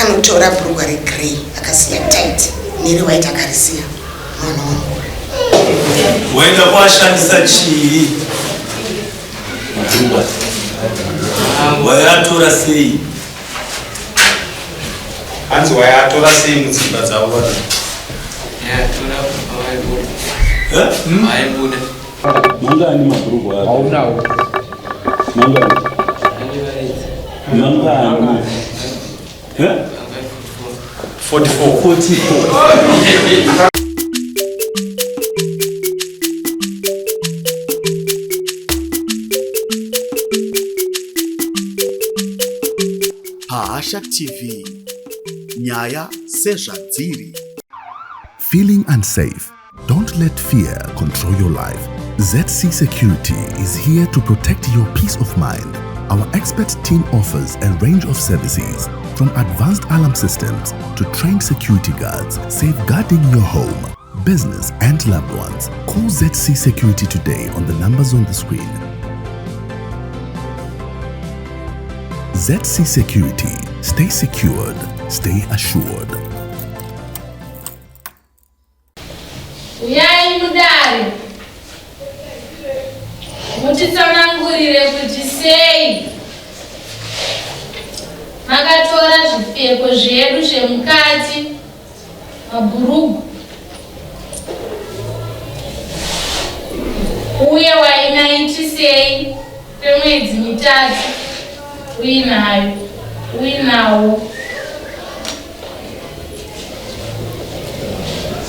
akanotora bhurugwa regrey akasiya tight neriwhite akarisiya mwana wangu waenda kuashandisa chii wayatora sei hanzi wayatora sei mudzimba dzavo mangani mabhurugwa haunawo mangani mangani 44 Paasha TV, Nyaya sezvadziri. Feeling unsafe? Don't let fear control your life. ZC Security is here to protect your peace of mind. Our expert team offers a range of services, from advanced alarm systems to trained security guards, safeguarding your home, business and loved ones. Call ZC Security today on the numbers on the screen. ZC Security. Stay secured. Stay assured. Uyai mudari. Mutitsanangurire kuti sei makatora zvipfeko zvedu zvemukati mabhurugu uye wainaiti sei kwemwedzi mitatu uinawo.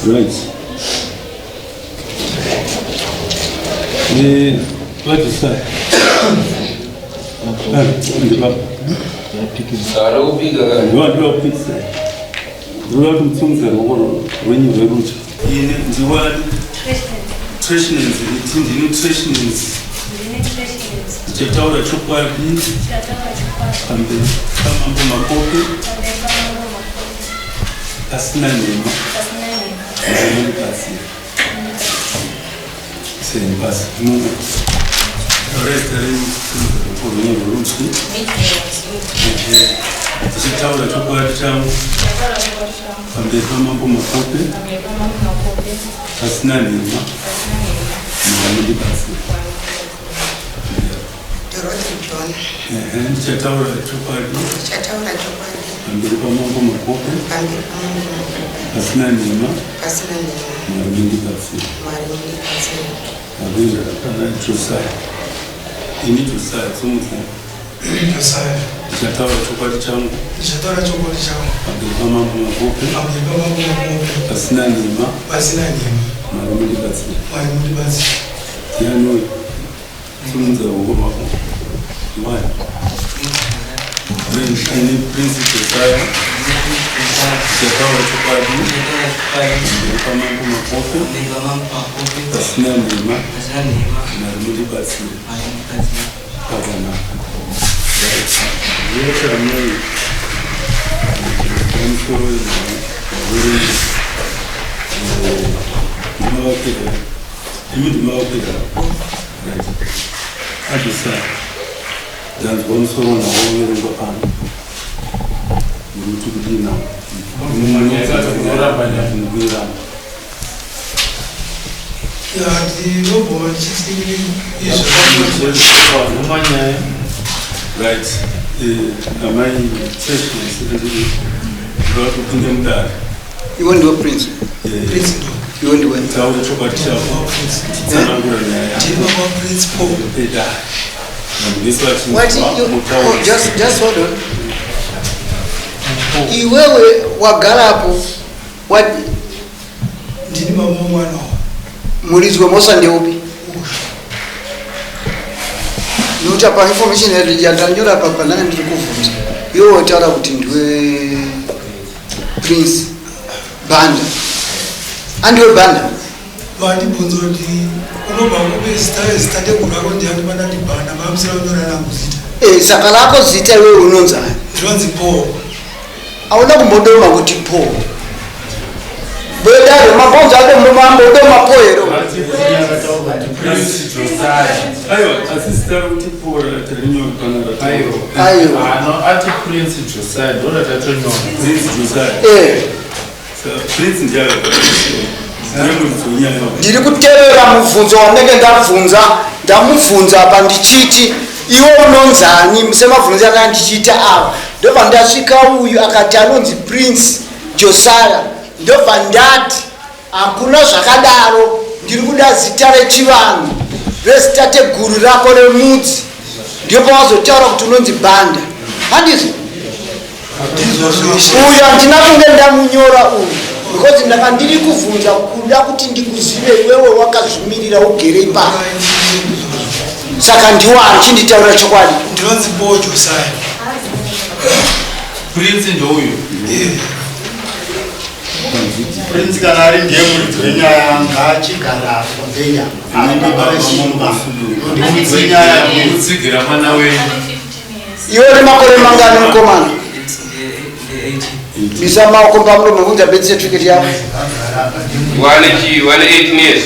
Right. What is that? Chetaura chokwadi kambe kamambo makopi asina nema c'est basi nous restaurant pour venir au lunch chetaura chokwadi changu kambe kamambo makopi asina nema ndi basi chataura chokwadi pamberi pamambo makopi pasina nema mwari mundibatsira avinda kana tosaya ini tosaya somutsa chataura chokwadi changu pamberi pamambo makopi pasina nema mwari mundibatsira yanoi somutsa ruoko rwako why any principle saya chataura chokwadi pamambo makopi pasina nema mwari mundibatsira pakanaka yose amai pamusoro ndimavapedha imi ndimavapedha adisa ndanzwa musoro nawo uverenga pano muruti kudina ndinobwirana right amai sessions ndakupinde mudare iwe ndiwe prince iwe ndiwe taura chokwadi chavo tsanangura nyaya What just hold on. Iwewe wagarapo what ndini mama mwana mulizwe mosa ndeupi nuta pa information yatanjura pa panani ndikuvunza iwe wataura kuti ndiwe prince banda andiwe banda bandi bonzo kuti unobva kubezita ndekurako ndiyani pana ndibhanda vamusira unyora nangu zita saka lako zita iwe unonzani ndinonzi Paul auna kumbodoma kuti Paul bedaro mabonzo ado mbodoma Paul ero Prince Josiah. Aiwa, asisitari kuti pora tarinyo kana Aiwa. Ati Prince Josiah, dora tatonyo. Prince Josiah. Prince ndiye ndiri kuteerera mubvunzo wanenge ndamubvunza apa ndichiti iwe unonzani semabvunzo anga ndichiita ava ndobva ndasvika uyu akati anonzi Prince Josiah ndobva ndati hakuna zvakadaro ndiri kuda zita rechivanhu rezitateguru rako remudzi ndipo wazotaura kuti unonzi Banda handizvo uyu handina kunge ndamunyora uyu because ndanga ndiri kuvunza kuda kuti ndikuzive iwewe wakazvimirira ugere ipapo saka ndiwani chinditaura chokwadi ndinonzi Paul Josiah. Prince ndouyu Prince kana ari ndiye muridzi wenyaya ngachigara kondeya anebaresimba muridzi wenyaya kutsigira mwana wenyu iwe nemakore mangani mukomana bisa maoko pamuromo kunza birth certificate yako 18 years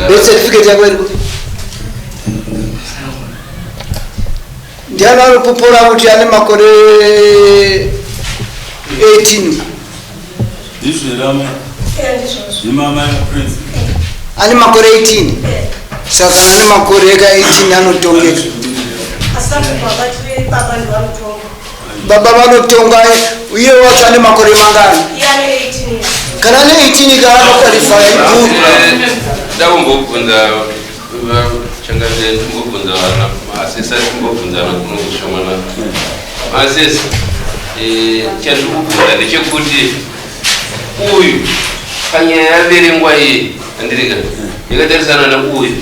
birth certificate yako iri kuti ndiani anopupura kuti ane makore 18 ane makore 18 saka ane makore eka 18 anotongeka baba vanotonga uye wacho ane makore mangani kana ane 18 kana anokwalifya ibhuru ndakumbobvunza changaze ndimbobvunza vana masesa ndimbobvunza vana kunokushomana masesa chandiri kubvunza ndechekuti uyu panyaya yaverengwa iyi andirika yakatarisana neuyu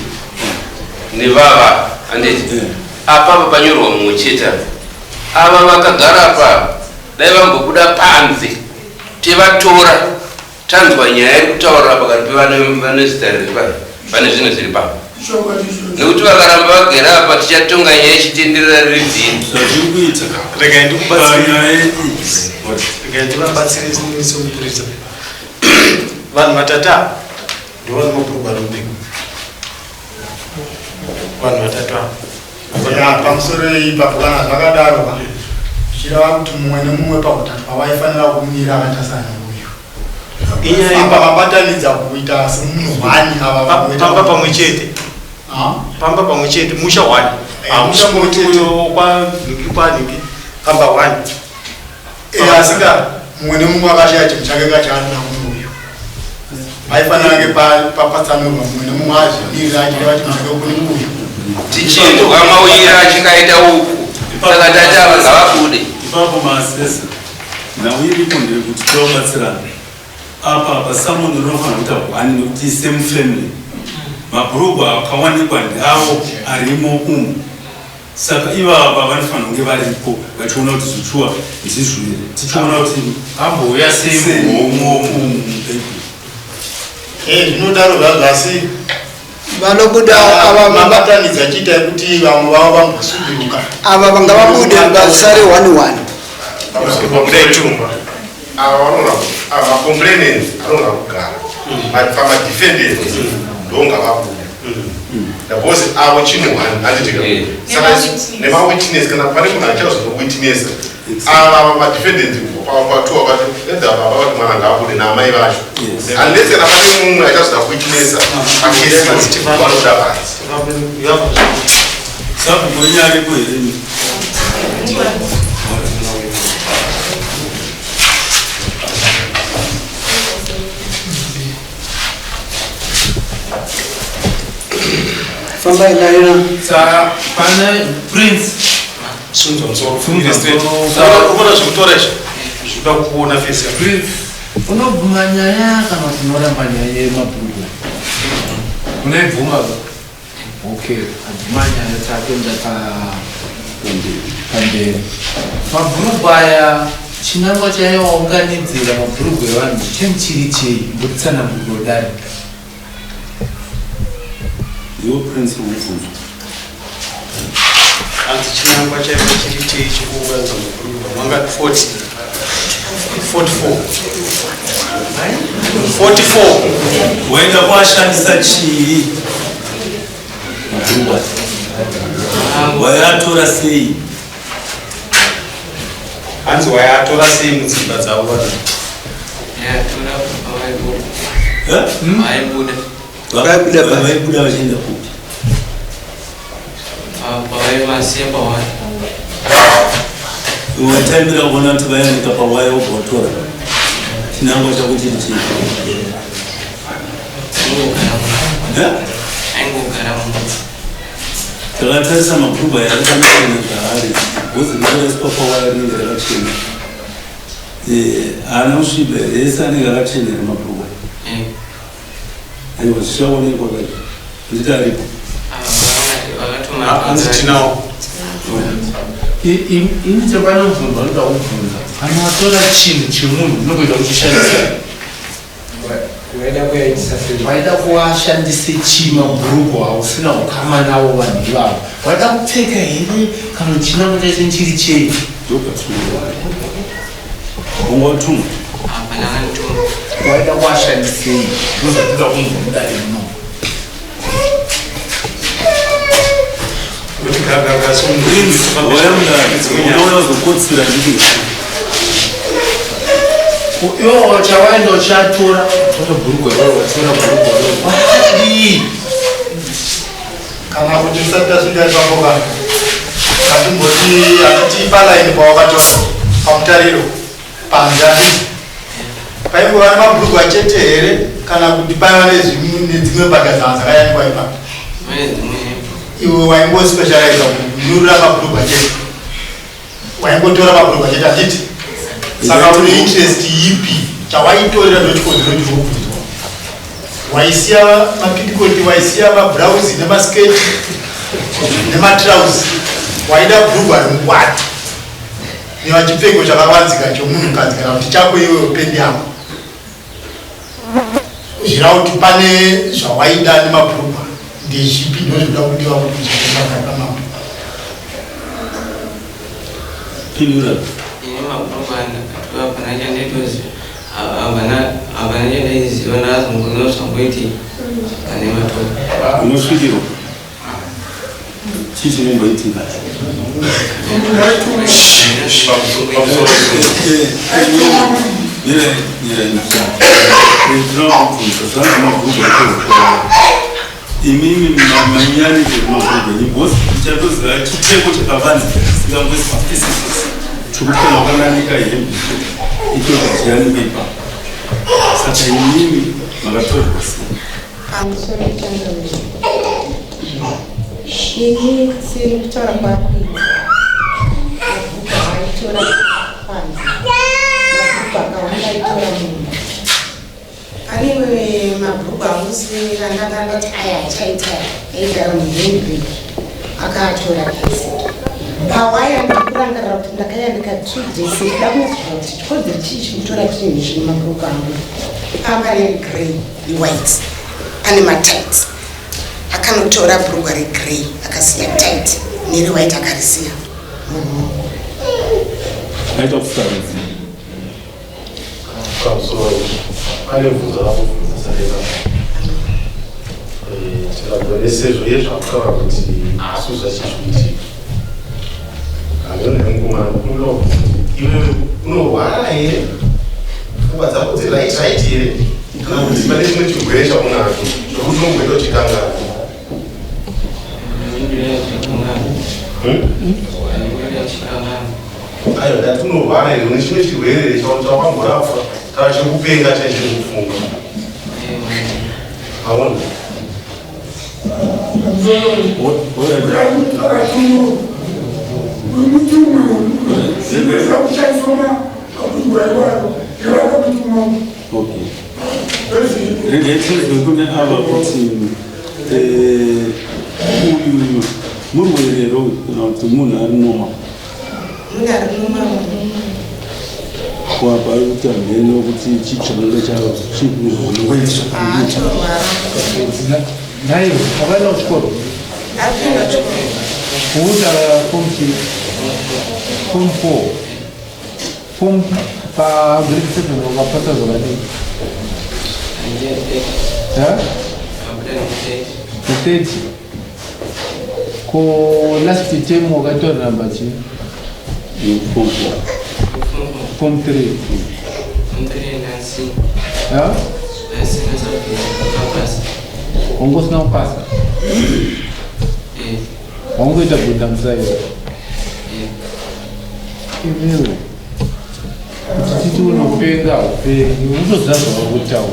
nevava anditi apapa panyorwa mumwe chete ava vakagara pa dai vambobuda panze tevatora tanzwa nyaya iri kutaurira pakati pevane zita riri pane zvinhu zviri papa nekuti vakaramba vagera apa tichatonga nyaya ichitenderera riri vhiri vanhu vatata ndovana mapurugwa rumbiko vanhu vatatu pamusoro ipapo kana zvakadaro zvichireva kuti mumwe nemumwe pahutatu pavaifanira kumira akatasana uyu inyaya vabatanidza kuita semunhu hwani pamba pamwe chete pamba pamwe chete musha hwani mushakwanikwanikwani pamba hwani asika mumwe nemumwe akashaya chinhu chake kachaanoda kuno uyu aifanira nge papatsanurwa mumwe nemumwe azvimirira achireva chinhu chake kune uyu tichindwa mauyira achikaita uku saka tatava ngavabude ipapo masesa nauyiripo ndiri kuti tobatsirana apa pasamoni rinofanira kuita hwani nekuti same family mabhurugwa akawanikwa ndavo arimo umu saka ivava vanofanira kunge varipo vachiona kuti zvichuwa ndizviri tichiona kuti ambouya semuhomo zvinodaro zvazvasi vanobuda mabatanidza chiita kuti vamwe vavo vambosunduruka ava vanga vabude vasare 1-1 complainants anonga kugara but pamadefendants ndonga vabuda because avo chinhuhani anditika saka nemawitness kana pane munhu achazonowitnessa ava madefendants patuwa vati edza baba vati mwana ngaabude naamai vacho unless kana pane mumwe achazoda kuwitnessa akesi vanoda basi saka mwenyaripo here famba inaina saka pane Prince sunza musoro ufuna zvikutora izvi zvida kuona fesi Prince unobvuma nyaya kana kuti unoramba nyaya yemabhurugwa unaibvuma okay abvuma nyaya dzake ndakapamberi mabhurugwa aya chinangwa chaivaunganidzira mabhurugwa evanhu chiri chei ngokutsanangurwa dare iwo Prince wobvunza hanzi chinangwa chaiva chiri chei chekuunganidza mabhurugwa manga 44 44 waenda kuashandisa chii mabhurugwa wayatora sei hanzi wayatora sei mudzimba dzavo vana vaibuda vachienda kupi watambira kuona kuti vayanika pawaya wobhotora chinangwa chakuti chii takatarisa mabhurugwa yarakachena zvaari bhozi rinoraiswa pawaya rinenge rakachena haana kusviba ese anenge akachenera mabhurugwa aiwa zvichaonekwa kacho nditi aripo hanzi tinawo ini chepanomvunza vanoda kubvunza kana watora chinhu chemunhu unokuita kuchishandisa waida kuwashandise chii mabhurugwa hausina kukama navo vanhu ivavo waida kupfeka here kana chinangwa chacho chiri chei ungotumwa waida kuwashandisei ndozvatida kunzomudare muno unozokotsira ndii iwo chawaenda uchatora tora bhurugwa ivaro watora bhurugwa wakadii kana kuti tisati tasvika ipapo kana ngatimboti hatiti palaini pawakatora pamutariro panzani paingova nemabhurugwa chete here kana kuti paiva nedzimwe mbaga dzakayandikwa ipapo iwe waingospecializa kunurira mabhurugwa chete waingotora mabhurugwa chete handiti saka une interest ipi chawaitorera ndochikonzero chirikubvunzwa waisiya mapidikoti waisiya mabrauzi nemasketi nematrauzi waida bhurugwa rimungwati nevachipfeko chakavanzika chomunhukadzi kana kuti chako iwe pendi yako zvirava kuti pane zvawaida nemabhurugwa ndezvipi ndozvinoda kudiwa kuti zviaaamabhurugwa pinura unosvikirwa chii chinomboitika imimi manyani zvemabhurugwa ibhosi ndichatoziva chipfeko chakavanza singangoisipafisisi chokupfena wakananika hembe icho zvichiyanika ipapo saka imimi makatorwa sei pamusoro chandauri ini siri kutaura kwakuita mabhuku awaitora panzi mabhuku akawanda aitora munhu aniwe mabhuku ausi randakandati aya achaita aigara muhembe akaatora kese pawaya ndikurangarira kuti ndakayandika 2 days ndida kunzwa kuti chikodzero chii chikutora chinhu zvine mabhuku angu anga regrey white ane matights akanotora bhurugwa regrey akasiya tight nerewhite akarisiya aita kusaridzi pane bvunzo rakubvunza sareka tikadzoresezvo yezvakutaura kuti hasu zvachizviitika andonhenkumana kunoda kuti iwe unorwara here pfungwa dzako dziraiti here kana kuti pane chimwe chirwere chamunacho zvokuti unongoita uchikangana ayo ndati unorwara here une chimwe chirwere chawangorapwa kana chekupenga chaichikufunga aona regetinzwe kune ava kuti uyu murwerero kana kuti munhu ari noma wapa kuti amheno kuti chitsvananga chavo naye wakaenda kuchikoro kuuta form 4 form pagreed 7 wakapata zvakadii 30 ko last term wakatora number chi form 3 Ongos não passa. Ongos está botando sair. Que meu. Se tu não pega o pé, não usa o tchau.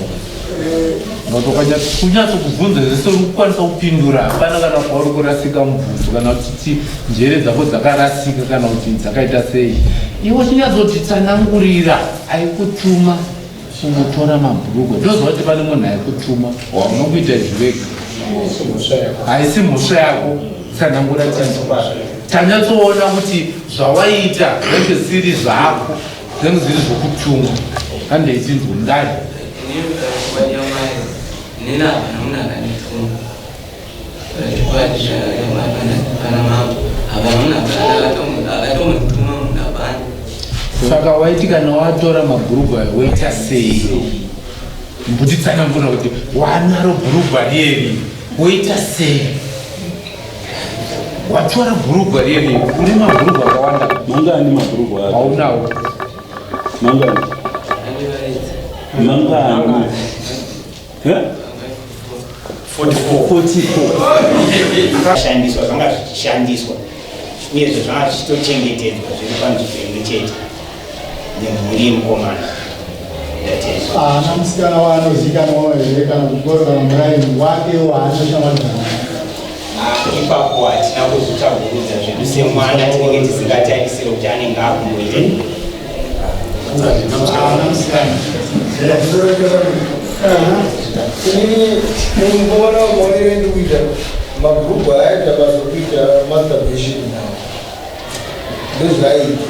Não tô canhando. Punya tu kubunda, isso não quanto o pendura. Para kana poro kurasika mvuzo kana titi njere dzako dzakarasika kana kuti dzakaita sei. Iwo chinyadzotitsanangurira aikutuma. Sungotora mabhurugu ndozoti pane munhu aikutuma waunokuita zvivega haisi mhosva yako tsanangura tanyatsoona kuti zvawaita zvinenge zvisiri zvako zvinenge zviri zvokutuma kandeichinzwa ndani saka waiti kana watora mabhurugwa woita sei mbutitsanangura kuti wanaro bhurugwa riri woita sei watora bhurugwa riri une mabhurugwa akawanda mangani mabhurugwa ako haunawo mangani mangani 44 shandiswa zvanga zvichishandiswa uyezve zvanga zvichitochengetedzwa zviri panzvimbo chete nemhuri mukomana ana musikana wanozikanwa here kana kukorera muraini wake waanoshamwadzana ipapo hatina kuzvitaburudza zvedu semwana tinenge tisingatarisire kuti anenge akumboite mumbona maonero endikuita mabhurugwa aita bazokuita masturbation nawo ndozvaita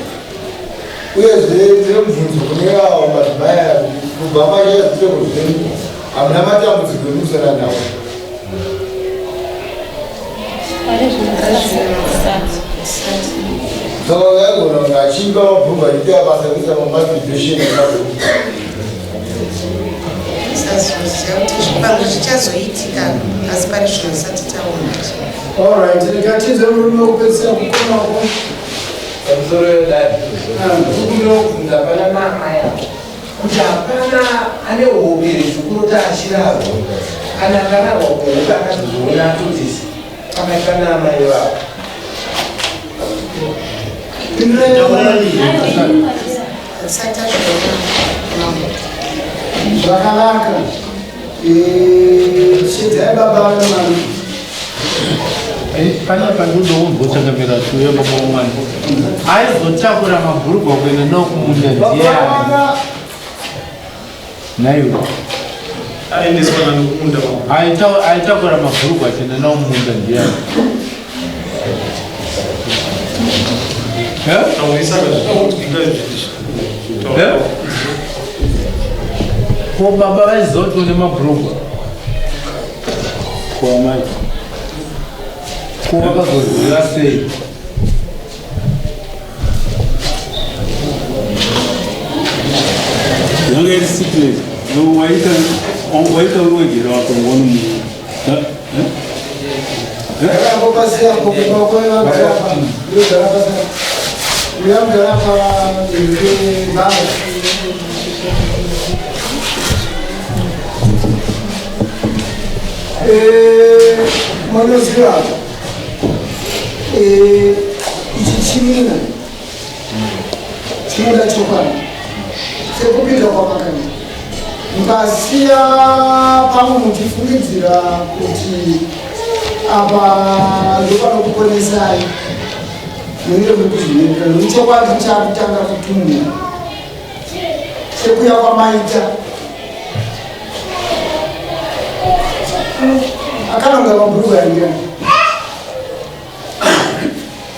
uyezve dzine mubvunzo kune avo madzimai kubva maita dzitoko zvenu hamuna matambudziko emusana nawo saka yaigona kuti achinga mabhurugwa achiita basa kuita mamasturbation chipango chichazoitika asi pari zvino zvisati taona alright ndikatize murume wekupedzisira kukomako pamusoro yodai ndikumunokubvunza pana mamaya kuti hapana ane uviri zvikuru taachirarwa kana akararwa kuhuka akazozoona atotisi pakaitana amai vavo asati azviona zvakanaka chidzai baba vemwana panapa ndodoumbotsvakamira shuyo baba vomwana aizotakura mabhurugwa kuenda nawo kumunda ndiani naiwo aitakura mabhurugwa achienda nawo mumunda ndiani ko baba vaizoti une mabhurugwa kwamai ko vakazoziva sei yanga iri secret waita urwegera wakongona munhu manoziva ichi chimina chinoda chokwana sekupinda kwamakani mukasiya pamwe muchifungidzira kuti apa ndopanokuponesai munenge muri kuzviningira nemuchokwadi chaakutanga kutumira sekuya kwamaita akanonga mabhurugwa yandiani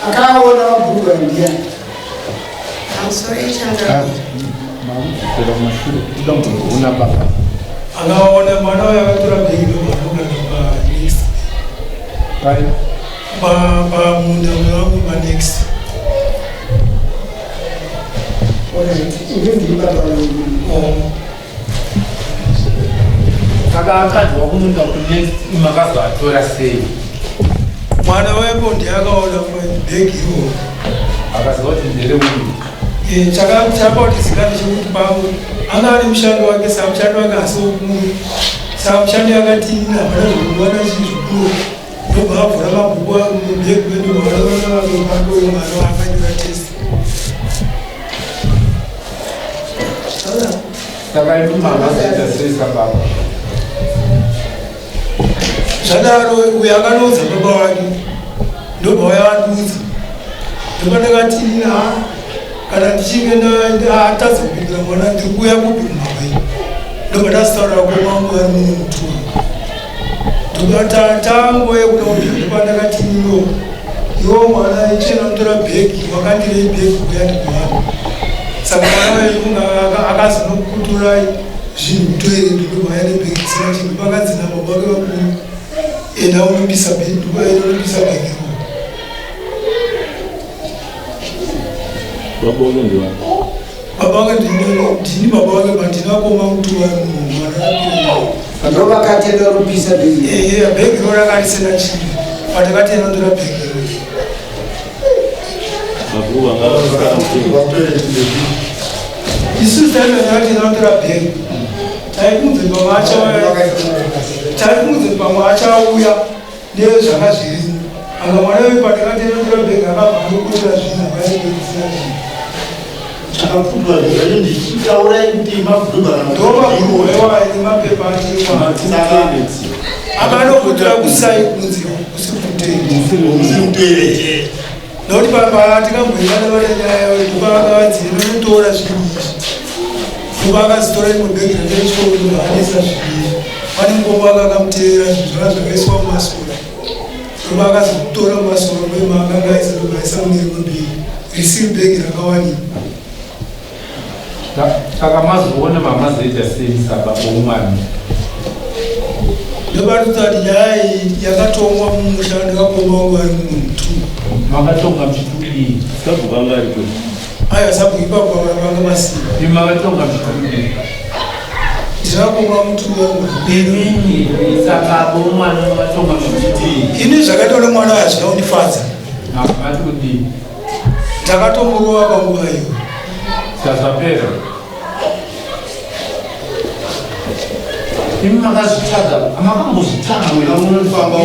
akaona mabhurugwa yandiani akaona mwana wayo akatora bhegi pamunda wevangu manext Saka akadzi wakumunda kuti makazoatora sei? Mwana wepo ndiye akaona bhegi iwo. Akaziva kuti ndere uyu. Chakauti zikani chekuti pamwe anga ane mushando wake samushando wake asi wokuru. Samushando yakatinda vanazvikuwana chii zvikuru. Ndobva avhura mabhuku mubhegi wedu wanaona vakopandoyo mwana wakanyora testi. Saka imi mama zaita sei sababa? Zvadaro uyo akanodza baba wake ndobva wayavandudza ndoba ndakati kana ndichinge atadza kupindura mwana ndiri kuuya kuduma kwei ndoba ndasitaurira komangu ari mumwe mutuwa ndoba tangoye kuda kuti ndoba ndakati iwo mwana ichena mutora bhegi wakandirei bhegi kuya ndikuwana saka mwana weunga akazonokuturai zvinhu mutoere ndoba yane bhegi sina chinhu pakadzina baba wake vakuru ena unobisa bhegi Baba wake ndiwa? Baba wake ndini baba wake bandinakoma mutuwa mwana ndo vakatenda rubisa bhegi bhegi ro rakarisena chii pandakati enondora bhegi isusu taimendakati enondora bhegi taibvunze pamwe achauya nezvanga zvirimo anga mwana we pandakati enondora bhegi akabvaokutora zvinhu akaeeisina zvinhu chakapfundwa zvezvacho ndichitaurai kuti mabhurugwa nemapepa akanokutora kusai kunzi usikuteere nokuti patikambonyana vananyaya ndopakavadzinotora zvinhu izvi ndopa akazitora imwe bhegi rakechioo anisa zviviri pane mukoma wake akamuteera zvinhu zvaka zvakaiswa mumasora ndopa akazotora mumasora memakanga aisa ndopa aisa mune rimwe bhegi risiri bhegi rakawanika. Saka mazoona mamazoita sei sababa umwana? Ndobatudza kuti nyaya iyi yakatongwa mumusha ndakakomba wangu ari mumwe mutumwa. Makatonga mchituli sabhuku anga ari kuti aya sabhuku ipapo vanga masimba. Imi makatonga mchituli ndakakomba mutumwa wangu inini sababa umwana makatonga mchituli ini zvakaita kuti mwana hazvina kundifadza. Mati kuti ndakatomurova panguva iyo zvazvapera. Imi makazvitsvaga amakambozvitsvaga wena unofamba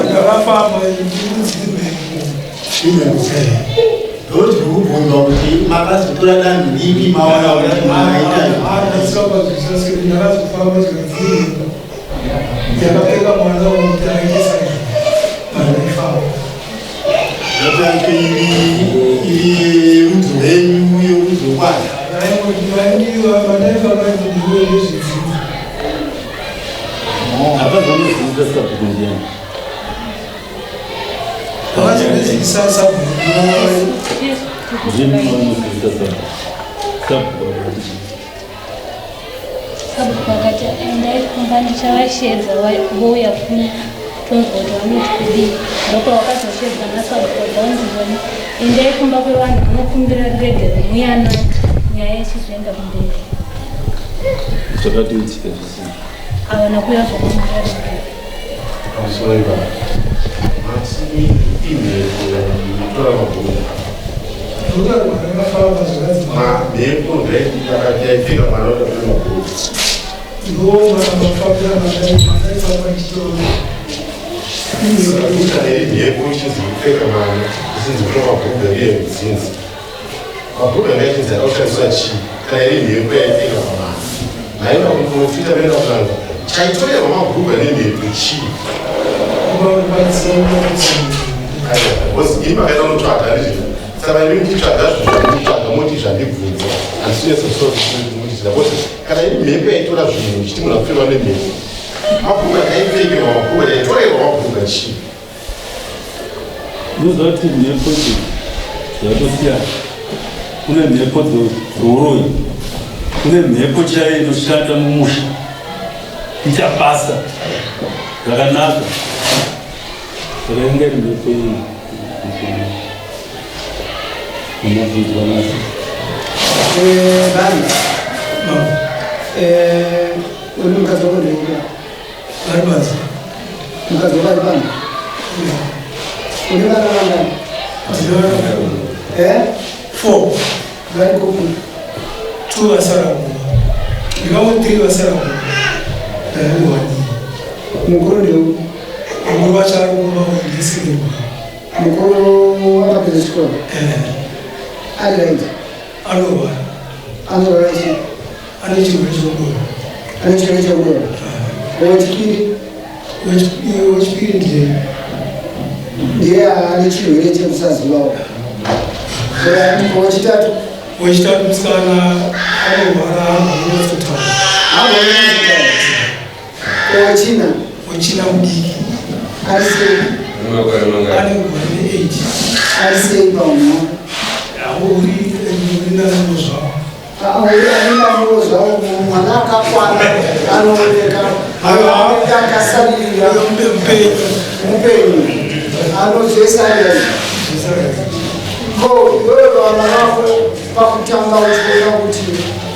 ndakafamba ndokuti ndikubvunza kuti makazotora danho ripi maona kuti ndakazofamba zvikadziirwa ndakapfeka mwana wokuti aitesa pandaifamba ndotanke iri rudzi rwenyu uye rudzi vaindiwa pandaifamba ndiwe nezvidziva akazanoziita sabhuku ndiani? vakazonezivisa sabhuku ndini manoziita sabhuku sabhuku akati ndaifunga ndichavashedza vouya kutonzwa kuti vanoti kudii ndoko vakazosvedza nasabhuku dzaunzivoni indaifumba kwevanhu vanokumbira rirege remuyana nyaya yechizvoenda kumberi zvakatoitika zvisina havana kuya zvakanaka pamusoiva asi imhepo inotora mabhuku mhepo ndaiti akati yaipfeka mwana watatora mabhuku kana iri mhepo ichinzi kupfeka mwana isinzi kutora mabhuku ariye mudzinzi mabhuku anga ichinzi akaushandiswa chii kana iri mhepo yaipfeka pamwana naina kunofita venda kunanga chaitorerwa mabhuku ane mhepo chii ima kaita unotsvaga ndizvo saka iri muchitsvaga zvinhutsvaga moti zvandibvunza handisinesosomuchizira bcause kana iri mhepo yaitora zvinhu chiti munhu akufirwa nemhepo mabhuku akaipfekerwa mabhuku yaitorerwa mabhuku chii unoziva kuti mhepo dzatosiyana kune mhepo dzoroi kune mhepo chaiyo inoshanda mumusha ichabasa zvakanaka saka inge iri mhepo iyi uri mukadzi wako ndeuya ari basa mukadzi wako ari pano uri vana vangani 4 vari kuku 2 vasara ndikavo 3 vasara ndaiwani mukuru ndeu mukuru vacho ari kuva ndisirwa mukuru akapedza chikoro ari raiti anorwara anorwara chii ane chirwere chokudora ane chirwere chokudora wechipiri wechipiri ndiye ane chirwere chekusazivawo wechitatu musikana anorwara anorwara wechina mudiki ari sei ane ngwara ne8 ari sei paumha uri nanamo zvavo ainamuro zvavo mwana akakwana anooneka akasaririra mupenyu anozesaira ko iwewe vana vako pakutanga uchiona kuti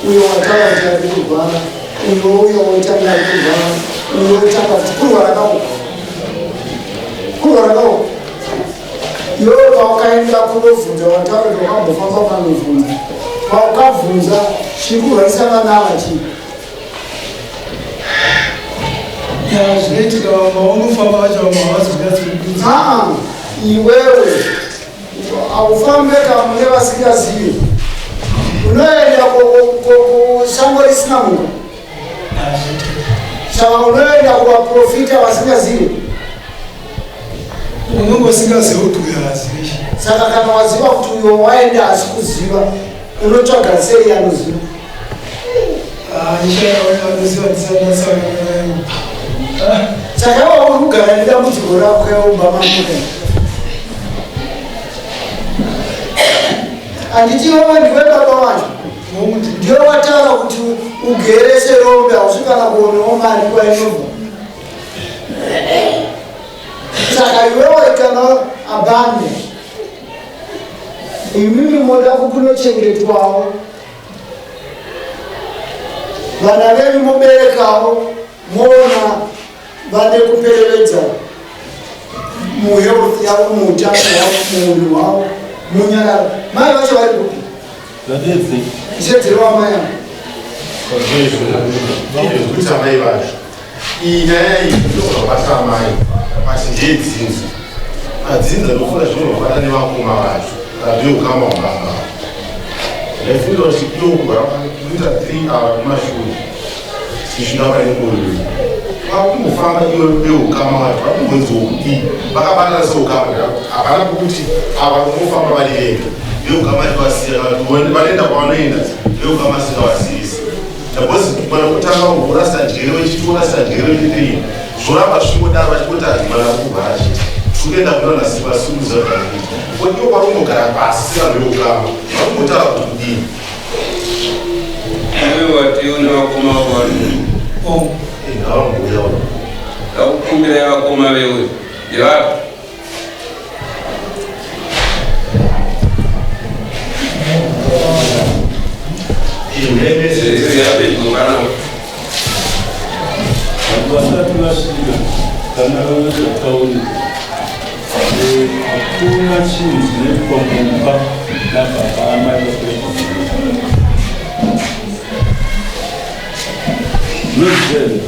uyo wataura kuti ari kurwara uyo wotanga ari kurwara uyo wotanga kuti kurwara kawo iwewe pawakaenda kunobvunza wataura kuti wakambofamba panobvunza paukabvunza chikurwaisa vana ava chii zvinoitika maunofamba vacho mavazogadzirikudza iwewe haufambe kamune vasingazivi unoenda kusango risina munhu saka unoenda kuvaprofita vasingazivi unongosingazivi kuti uyo hazivi saka kana waziva kuti uyo waenda hasi kuziva unotsvaga sei anoziva saka iwa uri kugara nedambudziko rako yaumba mamuka handiti iwewe ndiwe baba wacho ndiwe wataura kuti ugere serombe hausi kana kuonawo mari kwainobva saka iwewe kana abande imimi moda kukunochengetwawo vana venyu moberekawo moona vane kuperevedza muhealth yavo muutano hwavo muviri hwavo munyararo mai vacho vari kupi isedzere wamai kuti amai vacho iyi nyaya iyi ndozvabata amai asi ndeyedzinza adzinza ndofuna zvinorwara nevakoma vacho rabeukama umama ndaifunira kuti iokugara kuita 3 hour kumashure zvisvinapanekoyo vakumbofamba iwe beukama vacho vakumbonzokudii vakabatana seukama hapana pokuti ava kumofamba vari vega beukama tivasiya vanoenda kwavanoenda beukama singavasiyisi ndabozi mana kutanga urasta njere wechitorasta njere wechitiri zvoramba zvingodaro vachingoti adimana kugara chiti kuenda kuna nasiva sumuza kuti iwo parongogara pasi sevandoukama vakumbotaura kuti kudii iwe wationa vakoma vavanu ngavangoyawo ngakukumbira vakoma vewe ndevapa vasati vasvika kana vavekatauri hakuna chinhu zvinoitwa mumba nababa amai nozvere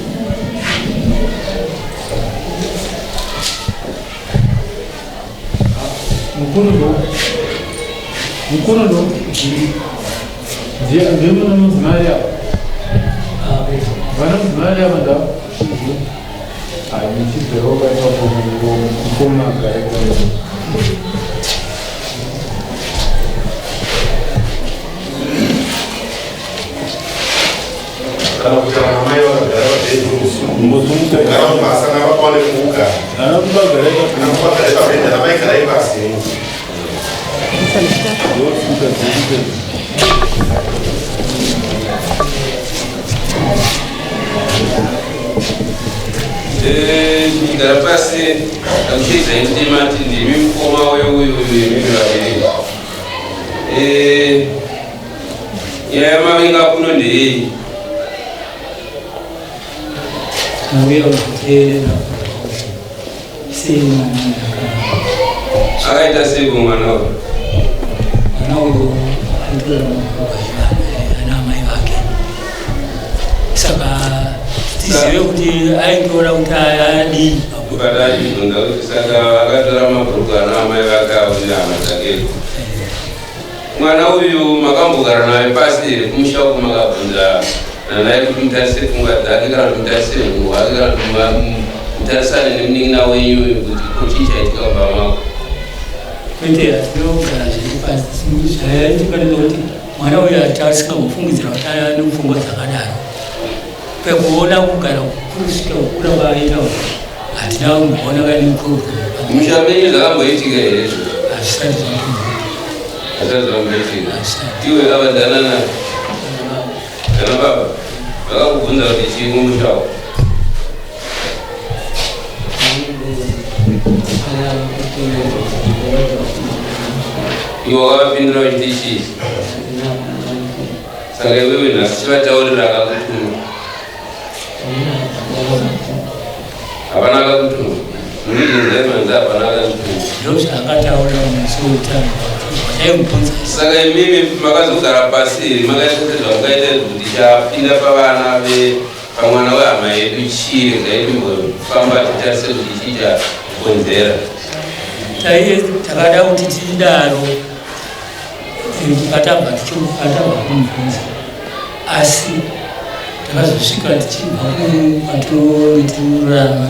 mukuru ndo ndiye muna mudzimai ava vana mudzimai ava nda haimichibvero vaita kukomagaraika kana kuti vanamai vakagara vadeumugara mumasana vakwane kuugara anamubagaraika penda namaigara ipasi ndikigara pasi akuchiedza indima ti ndimi mukoma uyu imimi vaviri nyaya yamavinga kuno ndeyei akaita sei mwana uyu? Mwana uyu aitora ana mai vake, saka tizive kuti aitora kuti adii ukadachibvunza kuti saka akatora mabhuruku ana mai vake auri hama dzake. Mwana uyu makambogara naye pasi here kumusha uko makabvunza naye kuti mutarisire pfungwa dzake kana kuti mutarisire nhungu wake kana kuti mutarisane nemunin'ina wenyu kuti kochii chaitika kumba mako? kwete hatinogara zviri pasi zvaitikateza kuti mwana uyu atasingambofungidzira kuti ane pfungwa dzakadaro. Pekuona kugara kusvika kukura kwaita hatina kumboona kaine problem. Musha menyu zvakamboitika here izvo? Hazvisati zvakamboitika. Hazvisati zvamboitika. Iwe kavadzana naye? Kana baba vakakubvunza kuti chii kumusha uko? Iwe wakavapindura kuti chii? Saka iwewe nhasi chivataurira akakutuma? Hapana akakutuma? Munidzinzai manzi hapana akakutuma? Ndozvaakataura musi weutano waimubvunza. Saka imimi makazogara pasi makaitotedzwa mukaita kuti chapinda pavana pamwana wehama yedu chii ngaimbofamba titarise kuti chii chakonzera. Takada kuti tidaro patabva kumubvunza, asi takazosvika tichibva kwatinoitirarama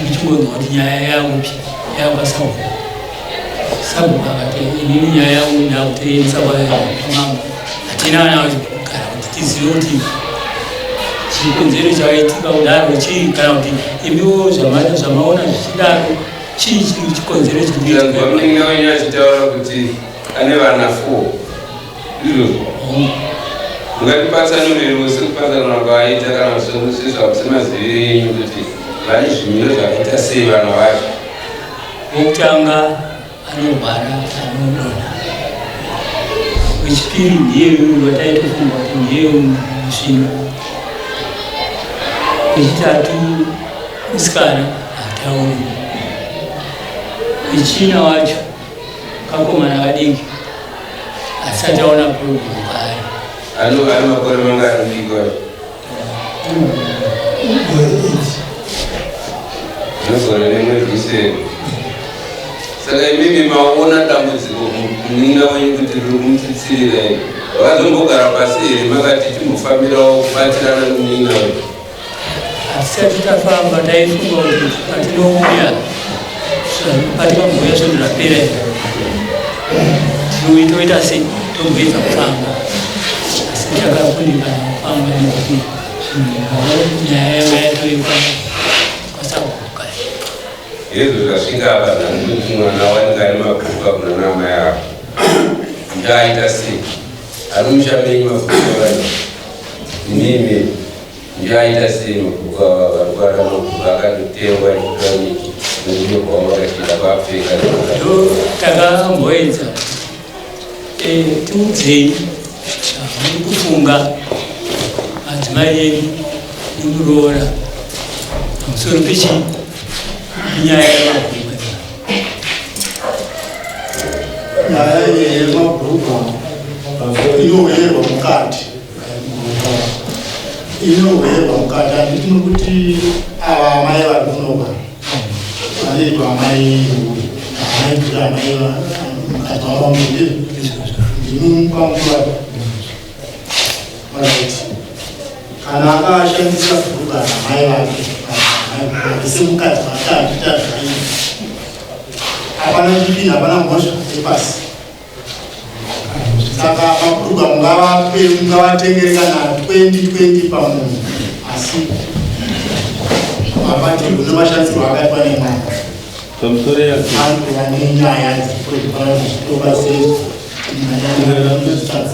tichigonzwa kuti nyaya yangupi yakwasabuka sabuka kati inini nyaya yangu ndakutoendesa kwaamama hatina ana kugara kuti tizive kuti chikonzero chaitika kudaro chii kana kuti imiwo zvamaona zvichidaro chii chikonzero chikuitika. Munin'ina wenyu achitaura kuti ane vana 4 izvozvo mungatipatsanurirewo sekupatsanura kwaaita kana zvisvozvo semazivi enyu kuti vane zvimiro zvakaita sei vana vacho? Wokutanga anorwara anodonha, wechipiri ndiye uyu wataitofunga kuti ndiye musvino, wechitatu musikana hatauri, wechina wacho kakomana kadiki asati aona problem kwaari. Ane makore mangari mudiki wacho? Anogona nemwedzi 7. Saka imimi maona dambudziko munin'ina wenyu kuti riri kumutsitsirira ine. Vakazombogara pasi here makati chimbofambirawo kubatirana nemunin'ina wenyu? Hatisati tafamba taifunga kuti patinouya patingamboya zvinhu zvapera tinoita sei tomboedza kufamba, asi takakundikana kufamba nekuti nyaya yatoiwa kwasabuka. Izvo zvasvika apa kuti mwana wanenge ane mabhuku kuna namai ako ndaaita sei? Ari mushamenyi mabhuku avana imimi ndaaita sei mabhuku ava varikuvara mabhuku akatotengwa nekukaniki nekunyorwa makachida kwapfeka? Takamboedza tiudzei zvamuri kufunga madzimai edu nekuroora pamusoro pechii inyaya yemabhuku. Nyaya yemabhuku inohwerwa mukati, inohwerwa mukati. Handiti nokuti ava amai vari kunogara vanoitwa amai kuti amai mukati mavamudiri ndinomupanguva right. Kana akashandisa bhuku amai vake semukadzi vake andita zvaii hapana chipini hapana mhosva yepasi. Saka mabhuku mungavatengere kana 20 pamunhu, asi mabatirwo nemashandisirwo akaitwa nemwana vane nyaya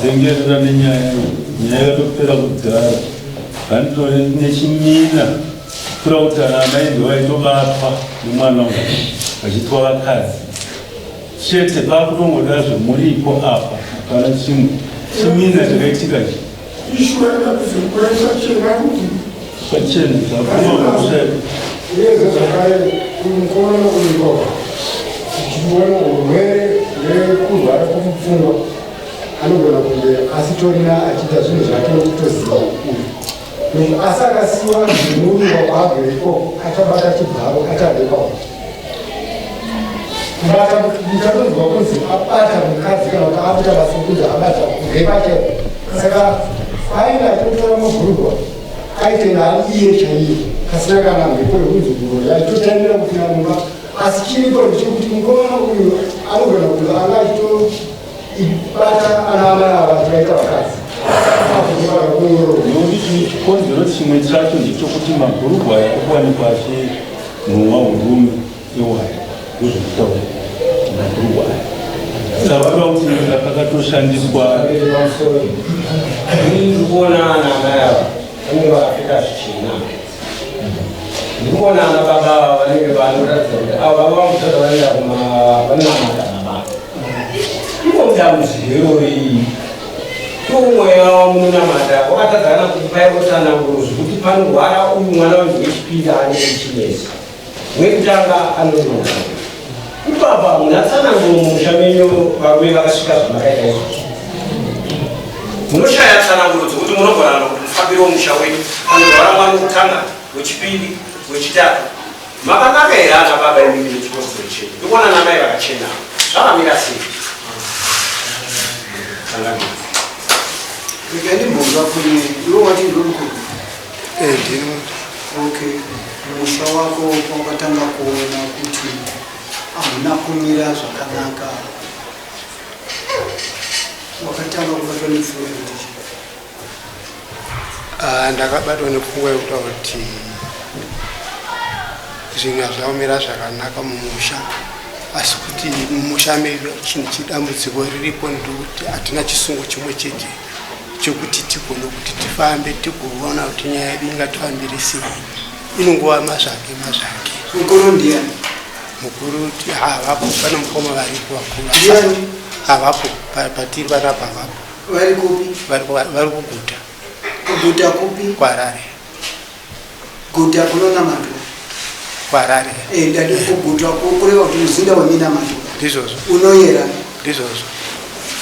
zengerera nenyaya yakatopera kugara vanditori nechimina kura kuti ana amai ndovaitobatwa nemwana uyu vachitwa vakadzi chete pakutongoda zvemuripo apa hapana chimwe chimina chakaitika ishwera kuzvikwaisa chera kuti Pacheni zapuma kusema. Yezo zakale kumkono kuliko. Chibuano urwere kurwara kumupfungwa anogona kunge asitorina achiita zvinhu zvake nokutoziva uyu asi akasiyiwa zvinhuruwa kwaabve ikoko achabata chibharo achabvepawo kubata muchatonzwa kunzi abata mukadzi kana kuti akuita basa kunzi abata kubvepake saka ainge atotora mabhurugwa aite nhari iye chaiye kasina kana mhepo yekunzuguro yaitotangira kupinda mumba asi chiripo ndechekuti mukomana uyu anogona kunzi anga achitobata ana mai ava tikaita vakadzi nokuti chikonzero chimwe chacho ndechekuti mabhurugwa akuwanikwa achinhuhwa urume iwaya ndozvokutaura mabhurugwa aya saka kuti akakatoshandiswa ndikuona ana mai ava vanenge vakapfeka zvichena ndikuona ana baba vanenge vanoratidza kuti ava vamutata vanoenda vanamata baba ikomudamuziro iyi umweya wamunonamata wakatadzana kuti paikotsananguro zvekuti panorwara uyu mwana wangu wechipiri anenge chinesi wekutanga anonona ipapa munatsananguro mumusha menyu varume vakasvika zvamakaita izvozvo munoshaya tsananguro dzokuti munogona kuti mufambiro womusha wenyu anorwara mwana wekutanga wechipiri wechitatu makanaka here ana baba imimi nechikonzero chenyu ndikuona namai vakachena zvakamira sei ndikandibvunza kuti iwe wati ndorukuru okay musha wako wakatanga kuona kuti hamuna kumira zvakanaka wakatanga kubatwa nepfungwa yekuti ndakabatwa nepfungwa yekuta kuti zvinhu hazvaumira zvakanaka mumusha asi kuti mumusha medu chinhu chidambudziko riripo ndekuti hatina chisungo chimwe chete chokuti tigone kuti tifambe tigoona kuti nyaya yedu ingatifambire sei inongova mazvake mukuru ndiani mukuru havapo pane mukoma varipo vakuru havapo patiri panapa havapo vari kupi vari kuguta kuguta kupi kwaRarare guta kunonamatu kwaRarare ndati kuguta kureva kuti muzinda weminamatu ndizvozvo unoyera ndizvozvo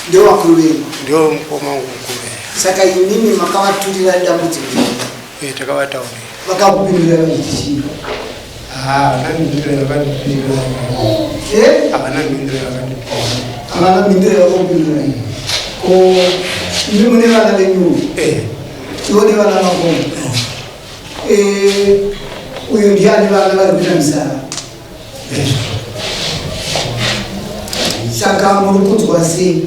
ndio vakuru venyu ndio mukoma wangu mukuru saka imimi makavaturira dambudziko takavataura vakakupindura vachii havana mindiro yakandipindura havana mindiro yakakupindura ko imi mune vana venyu ivo ne vana vako uyu ndiani vana vari kuita misara saka muri kunzwa sei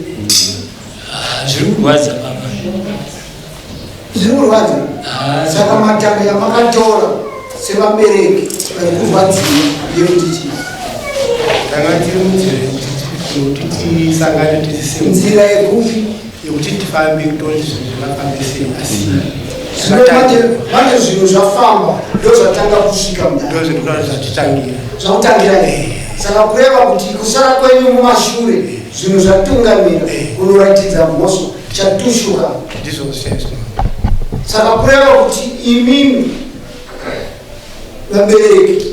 zviri kurwadza baba zviri kurwadza saka matanga yamakatora sevabereki vari kurwadziwa yekuti chii tanga tiri munzira yekuti tisangane tisi nzira yekupi yekuti tifambe kutoona zvinhu zvakafamba sei asi manje zvinhu zvafamba ndo zvatanga kusvika ndo zvinhu zvatitangira zvakutangira saka kureva kuti kusara kwenyu mumashure zvinhu zvatungamira kunoratidza mhosva chatushuka ndizvo saka kureva kuti imimi vabereki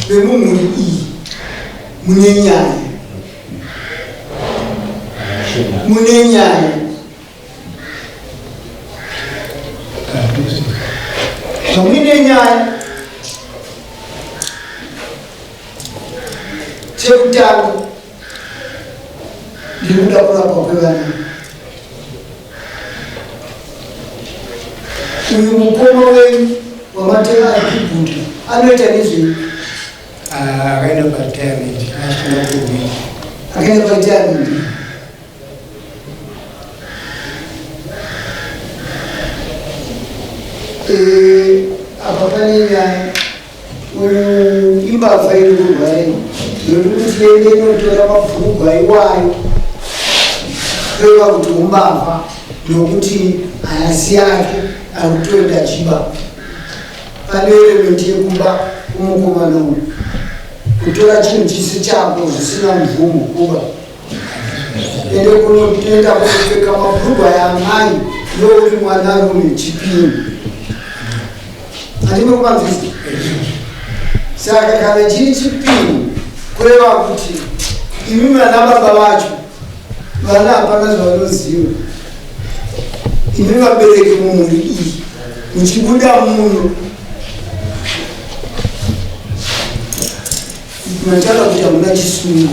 vemumhuri iyi mune nyaya zvamuine nyaya chekutanga ndiri kuda kurapwa kwevana uyu mukoma wenyu wamatema akiguta anoita nezvei akaenda paretirement asina kuwini akaenda paretirement apa pane nyaya uyu imbavha iri kurwari ndokuti tiende inotora mabhurugwa iwayo kureva kuti umbavha nokuti hasi yake ari kutoenda chiba pane elementi yekuba umukomana uyu kutora chinhu chisi chako zvisina mvumo kuba ende kunoenda kupfeka mabhurugwa yamai ndouri mwanarume chipini handime kupanzisa. Saka kana chiri chipimo kureva kuti imi vana baba vacho vana hapana zvavanoziva. Imi vabereki mumhuri iyi muchibuda muno mataka kuti hamuna chisungo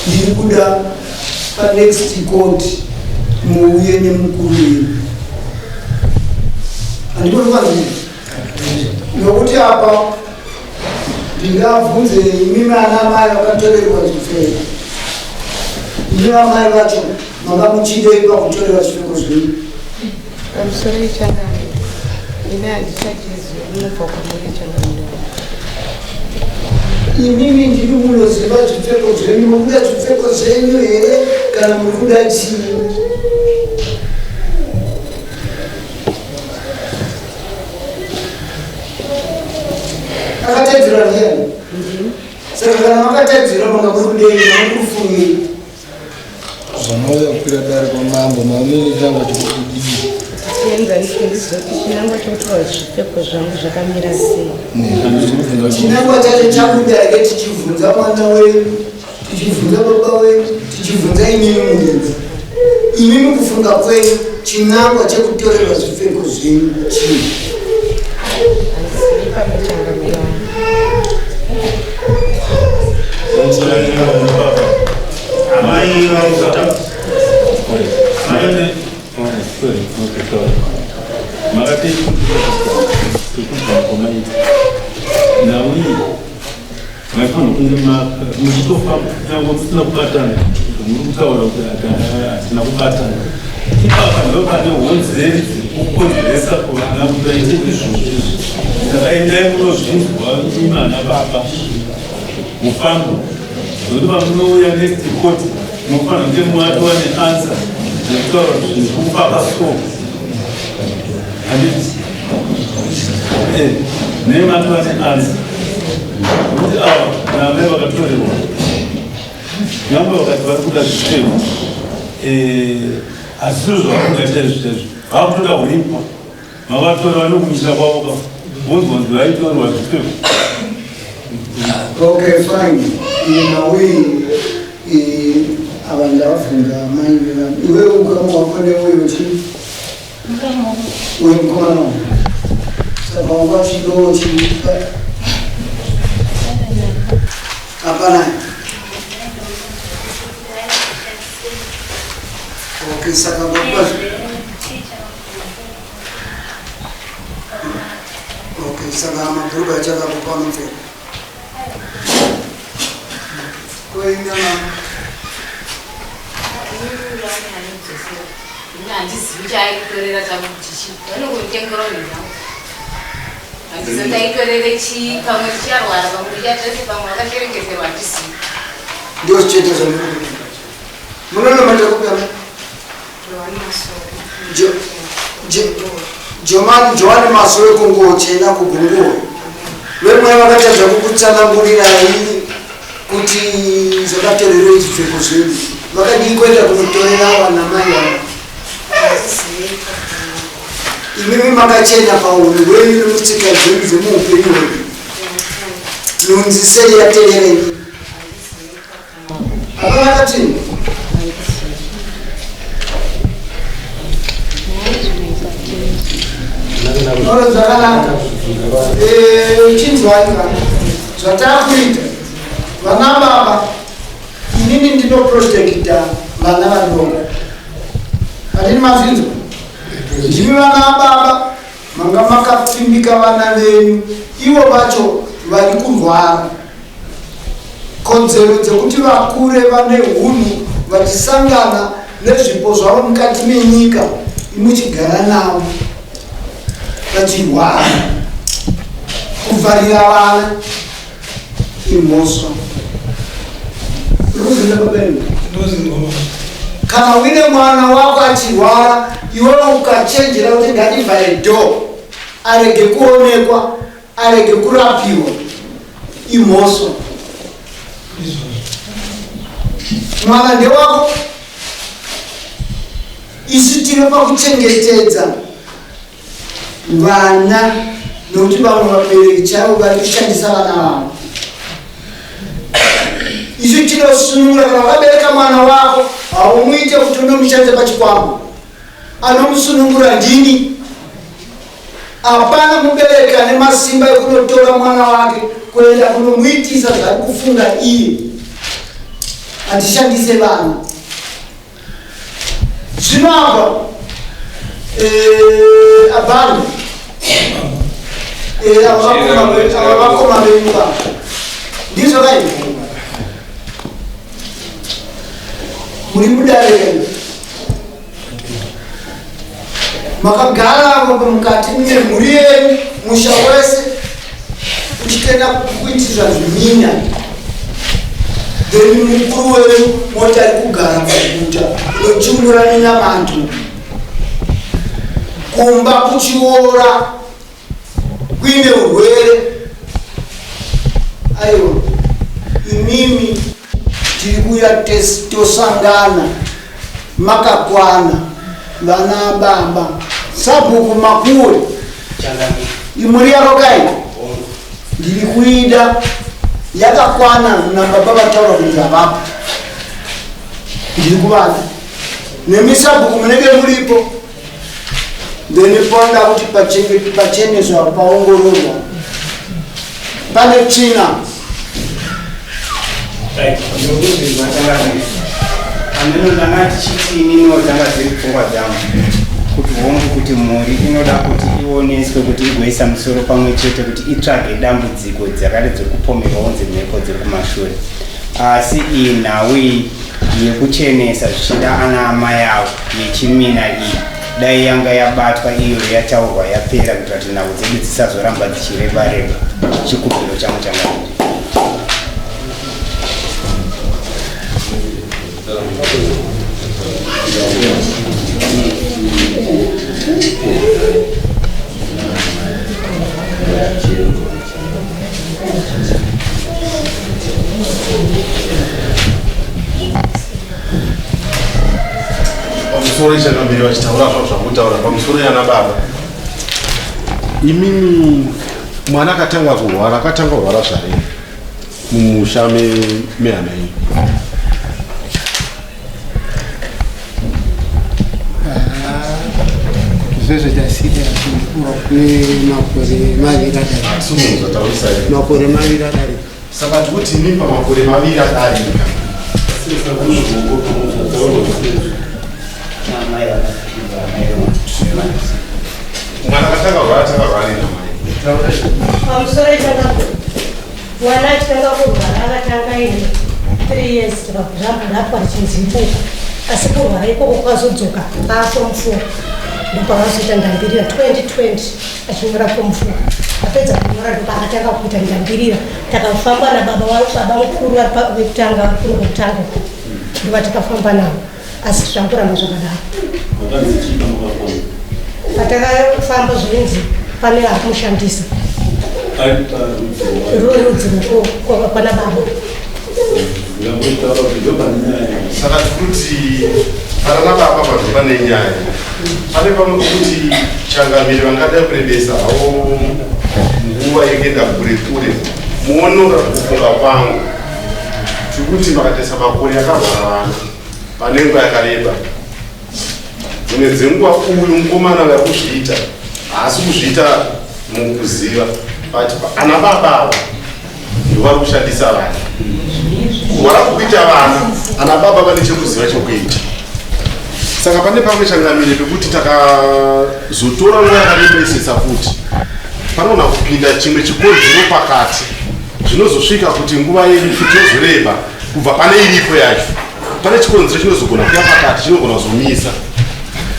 ndiri kuda panext court muuye nemukuru wenu. Handikonofanira nokuti apa ndingabvunze imi vana mai vakatorerwa zvipfeko. Imi vamai vacho manga muchidei pakutorerwa zvipfeko zvenyu? Pamusoro yechangamiro ine handichachiziva unobva kumuri changamiro. Imimi ndiri munoziva zvipfeko zvenyu. Mukuda zvipfeko zvenyu here kana muri kuda chii? Akatedzera ndiani? Saka kana makatedzera manga muri kudei muri kufungei? Zvanauya kukwira dare kwamambo mamiri changa chokudii tienzanise ndizoti chinangwa chokutora zvipfeko zvangu zvakamira sei. Chinangwa chacho chakuda rege tichibvunza mwana wenyu, tichibvunza baba wenyu, tichibvunza imimi muridzi. Imimi kufunga kwenyu chinangwa chekutorerwa zvipfeko zvenyu chii? Handisivi pamachangamiro angu. Amai vakuta makati kumai naui maifanira kunge muchitofamba nyangwe musina kubatana muri kutaura kuti hatina kubatana ipapa ndo pane honzeri dziri kukonzeresa kuvana kuti vaite izvozvi. Saka endai munozvinzwa imana baba mufambo nokuti pamunouya next court munofanira kunge muatova neansa nekutaura kuti zviri kupapa so handiti nematova neansa kuti ava namai vakatorerwa nyangwe vakati vari kuda zvipfeko hazisiro zvakungaita izvizvezvo vakutoda huripa mavatora vanokumisira kwavo vonzwanzi vaitorerwa zvipfeko. Okay, fine. In a way, abantu abafunda amanye iwe ukama wakone wewe chi wewe mkono sababu kwa chido chi hapana. Okay, saka kwa okay, saka mabuga chaka kwa mfano handizivi chaaitorera changu kuti chii vanokutengeronea handizotaitorere chii pamwe ticharwara pamwe tichatese pamwe vakasherengeserwa handisivi ndio chete zvamuri munonomata kupema Joani Masoro kungo chena kugunguo vemwe vakatadza kukutsanangurira hii kuti zvakatorerwa zvipfeko zvenyu vakadii kuenda kunotorera vana mai vavo. Imimi makachena paunhu hwenyu nemutsika dzenyu dzemuupenyu hwenyu nhunzi sei yatererei hapana katini oro zvakanaka uchinzwaika zvatakuita vana baba inini ndinoprotecta vana vadoko hatini mazvinzwa ndimi vana baba manga makapfimbika vana venyu ivo vacho vari kurwara kodzero dzekuti vakure vane hunhu vachisangana nezvipo zvavo mukati menyika imuchigara navo vachirwara kuvharira vana imhosva. Kana uine mwana wako achirwara iwewe ukachenjera kuti ngadivhare dho arege kuonekwa arege kurapiwa imhosva. Mwana ndewako isu tiri pakuchengetedza vana nokuti vamwe vabereki chavo vari kushandisa vana vavo. Isu tinosunungura kana wakabereka mwana wako haumuite kuti unomushandisa pachikwambo, anomusunungura ndini. Hapana mubereki ane masimba ekunotora mwana wake kuenda kunomuitisa zvari kufunga iye. Hatishandise vana. Zvino apa abhanu avakoma venyu vavo ndizvo kaini muri mudareni makagara mukati memhuri yenyu musha wese uchitenda kuitira zviminya, then mukuru wenyu moti ari kugara paguta unochimura nenyamantu kumba kuchiora kuine urwere. Aiwa, imimi tiri kuya tosangana makakwana vana baba sabhuku makuru imuri yako kai ndiri kuida yakakwana nababa vataura kuti avapo ndiri kuvana nemisabhuku munenge muripo. Then ponda kuti pacheneswa paongororwa pane tsvina andinodanga tichiti inotanga dziri pfungwa dzangu kuti hongu kuti mhuri inoda kuti ioneswe kuti igoisa musoro pamwe chete kuti itsvage dambudziko dzakati dziri kupomerwawo dzemhepo dziri kumashure. Asi iyi nhau yekuchenesa zvichida ana amai avo yechimina iyi dai yanga yabatwa iyo yataurwa yapera kuitira kuti nhau dzedu dzisazoramba dzichireba-reba. Chikumbiro changu changairi. pamusoro ichakambiri vachitaura zvavo zvakutaura pamusoro yana baba. Imimi mwana akatanga kurwara zvare mumusha mehana iyi. Zvizvo zvasiri makore maviri adarika. Makore maviri adarika. Saka tikuti mimba makore maviri adarika. Mwana akatanga kurwara pamusoro ichakako mwana achitanga kurwara akatanga ine 3 years zvamborapwa richinzimbuka, asi kurwara ikoko kwazodzoka aform 4 ndopavazoita ndambirira 2020 achinyora form 4. Apedza kunyora ndopaakatanga kuita ndambirira, takafamba nababa mukuru vekutanga kunokutanga ndova takafamba navo, asi zvangoramba zvakadaro. Patakafamba zvinzi pane ari kumushandisa rudzi kwana baba. Saka tikuti parana baba panhu pane nyaya pane pamwe kuti changamiri vangada kurebesa havo nguva yekuenda kure kure muonora kufunga kwangu tikuti makataisa makore akavhara vana pane nguva yakareba. Dzimwe dzenguva uyu mukomana vakuzviita haasi kuzviita mukuziva but ana baba ava ndovari kushandisa vana wara kuita vana ana baba vane chekuziva chokuita. Saka pane pamwe changamire pekuti takazotora nguva yakarebesesa futi panogona kupinda chimwe chikonzero pakati zvinozosvika kuti nguva yedu futi yozoreba kubva pane iripo yacho. Pane chikonzero chinozogona kuya pakati chinogona kuzomisa,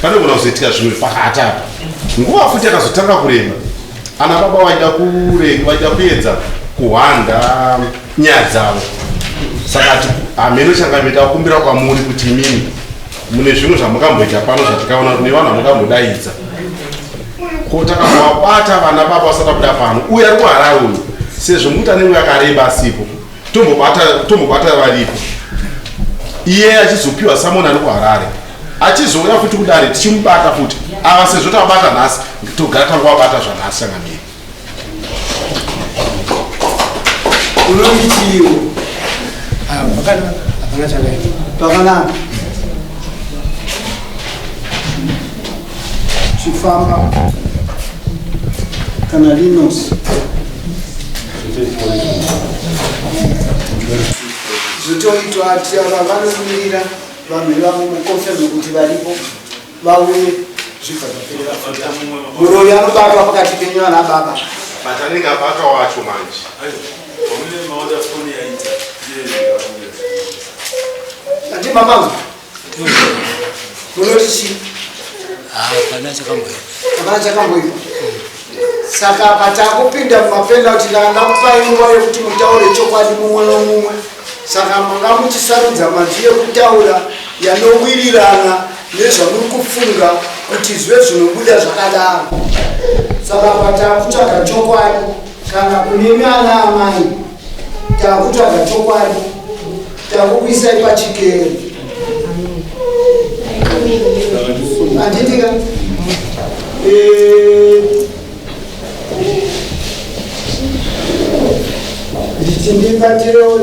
panogona kuzoitika zvimwe pakati apa. Nguva futi yakazotanga kureba ana baba vaida kuedza kuhwanda nyaya dzavo. Saka hameno changamita kukumbira kwamuri kuti imini mune zvimwe zvamukamboita pano zvatikaona kune vanhu vamukambodaidza ko takavabata vana baba vasati kuda pano uye ari kuharare uyu sezvo muta nenguva yakareba asipo tombobata varipo iye achizopiwa samoni ari kuharare achizouya futi kudare tichimubata futi ava sezvo tavabata nhasi togara tangowabata zvanhasi changamiri unondichiwo pakanaka chifamba kana linos zvotoitwa ati ava vanomirira vanhu vamukonfirme kuti varipo vauye zvibva zvaperera muroyi anobatwa pakati penyu vana baba batanenge abatwa wacho manje ati mamangu munoti chii hapana chakamboitwa saka patakupinda mumapenda kuti ndakupai nguva yekuti mutaure chokwadi mumwe nomumwe saka manga muchisarudza manzwi ekutaura yanowirirana nezvamuri kufunga kuti zve zvinobuda zvakadaro saka patakutsvaga chokwadi kana kunemi ana amai takutsvaga chokwadi takukuisai pachikero anditika ndichindibatirewo